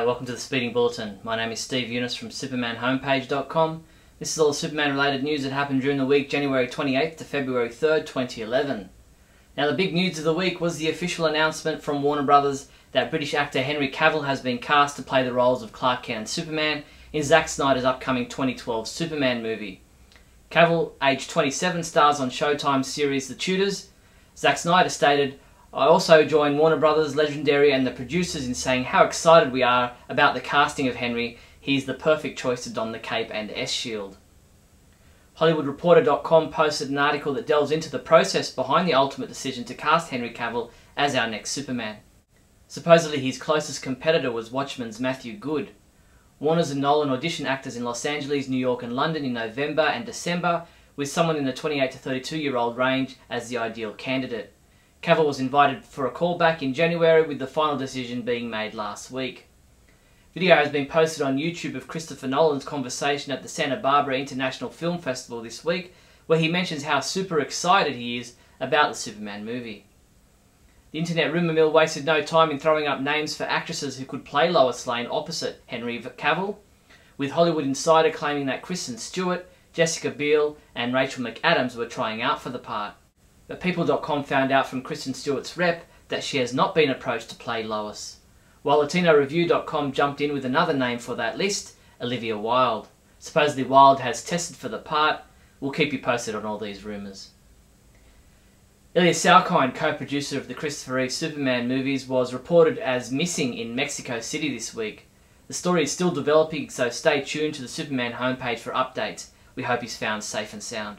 G'day, welcome to the Speeding Bulletin. My name is Steve Younis from supermanhomepage.com. This is all the Superman related news that happened during the week January 28th to February 3rd, 2011. Now the big news of the week was the official announcement from Warner Brothers that British actor Henry Cavill has been cast to play the roles of Clark Kent and Superman in Zack Snyder's upcoming 2012 Superman movie. Cavill, aged 27, stars on Showtime's series The Tudors. Zack Snyder stated, "I also join Warner Brothers, Legendary and the producers in saying how excited we are about the casting of Henry. He's the perfect choice to don the cape and S-shield." HollywoodReporter.com posted an article that delves into the process behind the ultimate decision to cast Henry Cavill as our next Superman. Supposedly his closest competitor was Watchmen's Matthew Good. Warner's and Nolan auditioned actors in Los Angeles, New York and London in November and December, with someone in the 28 to 32-year-old range as the ideal candidate. Cavill was invited for a callback in January, with the final decision being made last week. Video has been posted on YouTube of Christopher Nolan's conversation at the Santa Barbara International Film Festival this week, where he mentions how super excited he is about the Superman movie. The internet rumour mill wasted no time in throwing up names for actresses who could play Lois Lane opposite Henry Cavill, with Hollywood Insider claiming that Kristen Stewart, Jessica Biel and Rachel McAdams were trying out for the part. But People.com found out from Kristen Stewart's rep that she has not been approached to play Lois. While LatinoReview.com jumped in with another name for that list, Olivia Wilde. Supposedly Wilde has tested for the part. We'll keep you posted on all these rumours. Ilya Salkind, co-producer of the Christopher Reeve Superman movies, was reported as missing in Mexico City this week. The story is still developing, so stay tuned to the Superman homepage for updates. We hope he's found safe and sound.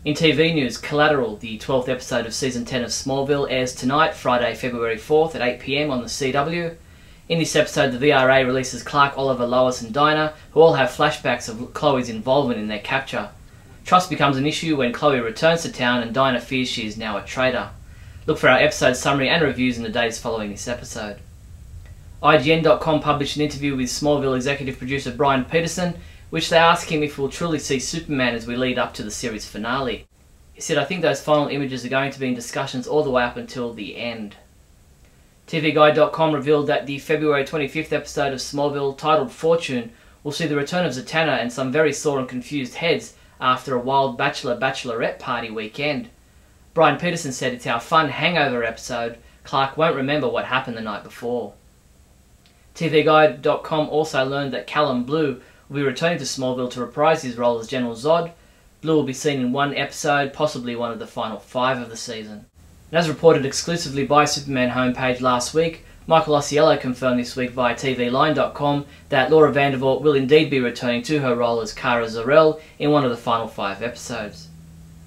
In TV news, Collateral, the 12th episode of Season 10 of Smallville, airs tonight, Friday, February 4th at 8 PM on the CW. In this episode, the VRA releases Clark, Oliver, Lois and Dinah, who all have flashbacks of Chloe's involvement in their capture. Trust becomes an issue when Chloe returns to town and Dinah fears she is now a traitor. Look for our episode summary and reviews in the days following this episode. IGN.com published an interview with Smallville executive producer Brian Peterson, which they ask him if we'll truly see Superman as we lead up to the series finale. He said, "I think those final images are going to be in discussions all the way up until the end." TVGuide.com revealed that the February 25th episode of Smallville, titled Fortune, will see the return of Zatanna and some very sore and confused heads after a wild bachelor-bachelorette party weekend. Brian Peterson said it's our fun hangover episode. Clark won't remember what happened the night before. TVGuide.com also learned that Callum Blue will be returning to Smallville to reprise his role as General Zod. Blue will be seen in one episode, possibly one of the final 5 of the season. And as reported exclusively by Superman homepage last week, Michael Osiello confirmed this week via TVLine.com that Laura Vandervoort will indeed be returning to her role as Kara Zor-El in one of the final 5 episodes.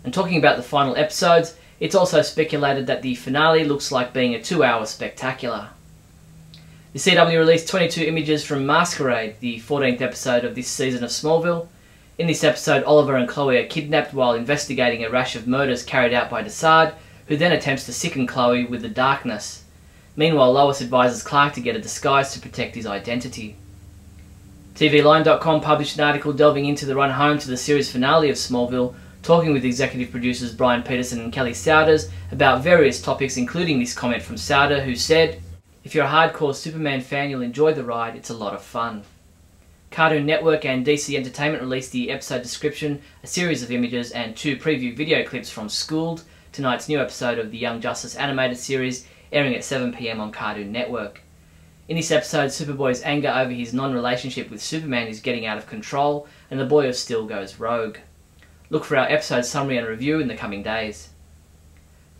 And talking about the final episodes, it's also speculated that the finale looks like being a 2-hour spectacular. The CW released 22 images from Masquerade, the 14th episode of this season of Smallville. In this episode, Oliver and Chloe are kidnapped while investigating a rash of murders carried out by Desard, who then attempts to sicken Chloe with the darkness. Meanwhile, Lois advises Clark to get a disguise to protect his identity. TVLine.com published an article delving into the run home to the series finale of Smallville, talking with executive producers Brian Peterson and Kelly Souders about various topics, including this comment from Souder, who said, "If you're a hardcore Superman fan, you'll enjoy the ride. It's a lot of fun." Cartoon Network and DC Entertainment released the episode description, a series of images and 2 preview video clips from Schooled, tonight's new episode of the Young Justice animated series, airing at 7 PM on Cartoon Network. In this episode, Superboy's anger over his non-relationship with Superman is getting out of control, and the Boy of Steel goes rogue. Look for our episode summary and review in the coming days.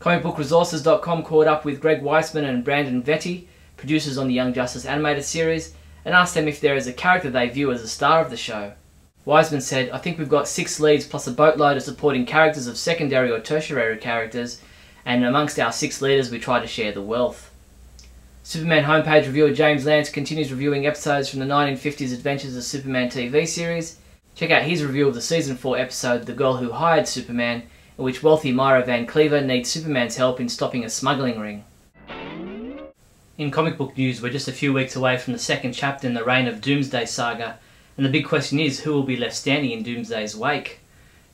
ComicBookResources.com caught up with Greg Weisman and Brandon Vetti, producers on the Young Justice animated series, and asked them if there is a character they view as a star of the show. Weisman said, "I think we've got 6 leads plus a boatload of supporting characters of secondary or tertiary characters, and amongst our 6 leaders we try to share the wealth." Superman homepage reviewer James Lance continues reviewing episodes from the 1950s Adventures of Superman TV series. Check out his review of the Season 4 episode The Girl Who Hired Superman, in which wealthy Myra Van Cleaver needs Superman's help in stopping a smuggling ring. In comic book news, we're just a few weeks away from the 2nd chapter in the Reign of Doomsday saga, and the big question is, who will be left standing in Doomsday's wake?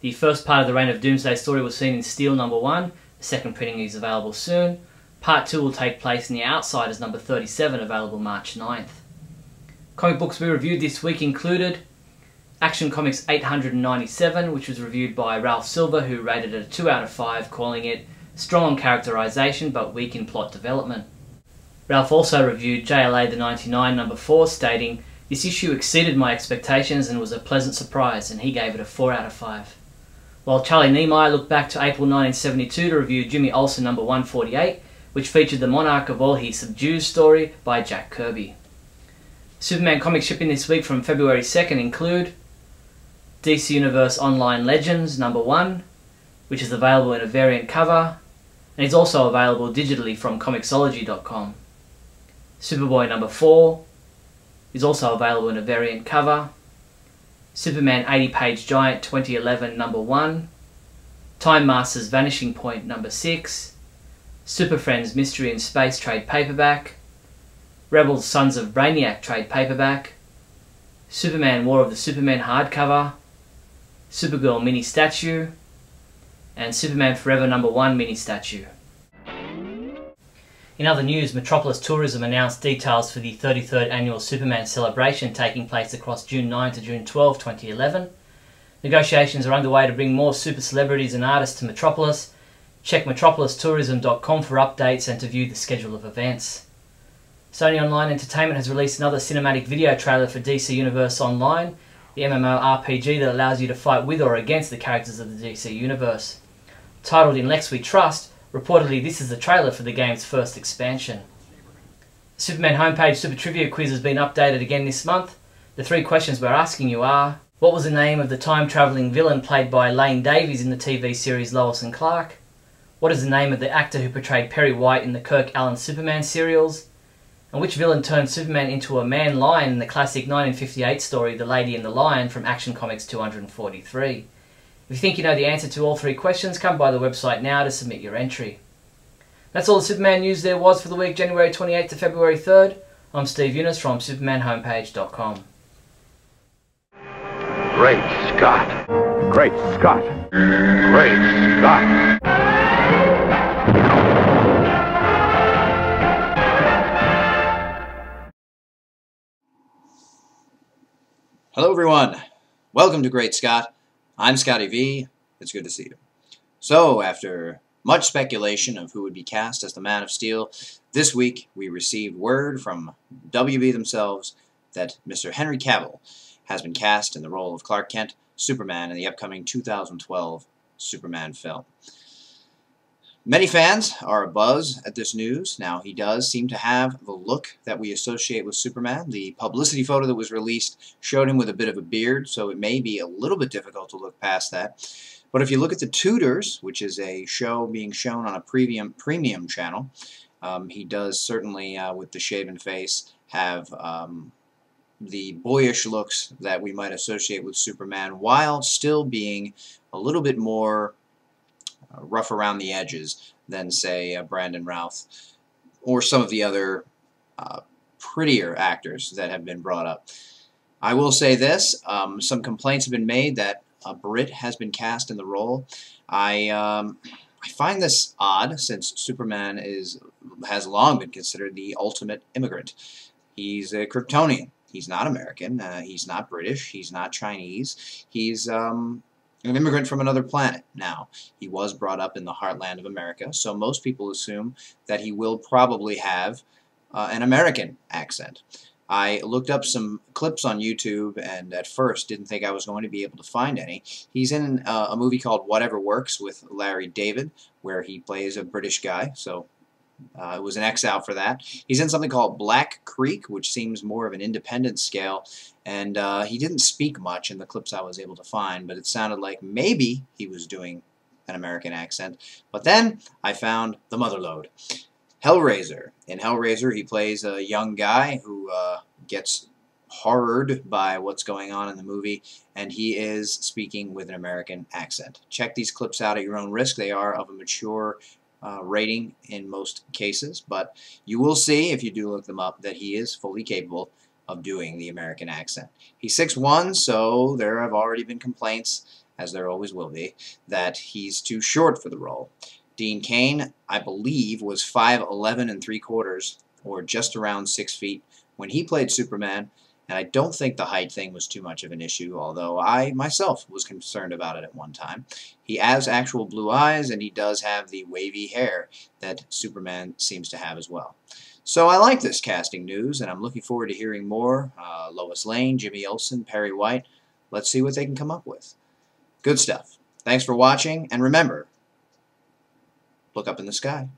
The first part of the Reign of Doomsday story was seen in Steel #1, the 2nd printing is available soon. Part 2 will take place in The Outsiders number 37, available March 9th. Comic books we reviewed this week included Action Comics 897, which was reviewed by Ralph Silver, who rated it a 2 out of 5, calling it strong on characterization but weak in plot development. Ralph also reviewed JLA the 99 number 4, stating, "This issue exceeded my expectations and was a pleasant surprise," and he gave it a 4 out of 5. While Charlie Niemeyer looked back to April 1972 to review Jimmy Olsen number 148, which featured the Monarch of All He Subdues story by Jack Kirby. Superman comics shipping this week from February 2nd include DC Universe Online Legends number 1, which is available in a variant cover, and is also available digitally from Comixology.com. Superboy number 4 is also available in a variant cover. Superman 80-page Giant 2011 number 1, Time Masters Vanishing Point number 6, Super Friends Mystery in Space trade paperback, Rebels Sons of Brainiac trade paperback, Superman War of the Supermen hardcover, Supergirl mini statue, and Superman Forever number 1 mini statue. In other news, Metropolis Tourism announced details for the 33rd annual Superman celebration taking place across June 9 to June 12, 2011. Negotiations are underway to bring more super celebrities and artists to Metropolis. Check metropolistourism.com for updates and to view the schedule of events. Sony Online Entertainment has released another cinematic video trailer for DC Universe Online, the MMORPG that allows you to fight with or against the characters of the DC Universe. Titled In Lex We Trust, reportedly this is the trailer for the game's first expansion. The Superman homepage Super Trivia quiz has been updated again this month. The 3 questions we're asking you are: what was the name of the time-travelling villain played by Lane Davies in the TV series Lois and Clark? What is the name of the actor who portrayed Perry White in the Kirk Allen Superman serials? And which villain turned Superman into a man-lion in the classic 1958 story The Lady and the Lion from Action Comics 243? If you think you know the answer to all 3 questions, come by the website now to submit your entry. That's all the Superman news there was for the week January 28th to February 3rd. I'm Steve Younis from SupermanHomepage.com. Great Scott! Great Scott! Great Scott! Hello everyone, welcome to Great Scott. I'm Scotty V, it's good to see you. So, after much speculation of who would be cast as the Man of Steel, this week we received word from WB themselves that Mr. Henry Cavill has been cast in the role of Clark Kent, Superman, in the upcoming 2012 Superman film. Many fans are abuzz at this news. Now, he does seem to have the look that we associate with Superman. The publicity photo that was released showed him with a bit of a beard, so it may be a little bit difficult to look past that. But if you look at The Tudors, which is a show being shown on a premium channel, he does certainly, with the shaven face, have the boyish looks that we might associate with Superman, while still being a little bit more rough around the edges than, say, Brandon Routh or some of the other prettier actors that have been brought up. I will say this, some complaints have been made that a Brit has been cast in the role. I find this odd, since Superman has long been considered the ultimate immigrant. He's a Kryptonian. He's not American. He's not British. He's not Chinese. He's an immigrant from another planet. Now, he was brought up in the heartland of America, so most people assume that he will probably have an American accent. I looked up some clips on YouTube and at first didn't think I was going to be able to find any. He's in a movie called Whatever Works with Larry David, where he plays a British guy, so it was an X out for that. He's in something called Black Creek, which seems more of an independent scale, and he didn't speak much in the clips I was able to find, but it sounded like maybe he was doing an American accent. But then I found the motherlode. Hellraiser. In Hellraiser, he plays a young guy who gets horrored by what's going on in the movie, and he is speaking with an American accent. Check these clips out at your own risk. They are of a mature rating in most cases, but you will see, if you do look them up, that he is fully capable of doing the American accent. He's 6'1", so there have already been complaints, as there always will be, that he's too short for the role. Dean Cain, I believe, was 5'11 3/4, or just around 6 feet when he played Superman, and I don't think the height thing was too much of an issue, although I myself was concerned about it at one time. He has actual blue eyes, and he does have the wavy hair that Superman seems to have as well. So I like this casting news, and I'm looking forward to hearing more. Lois Lane, Jimmy Olsen, Perry White. Let's see what they can come up with. Good stuff. Thanks for watching, and remember, look up in the sky.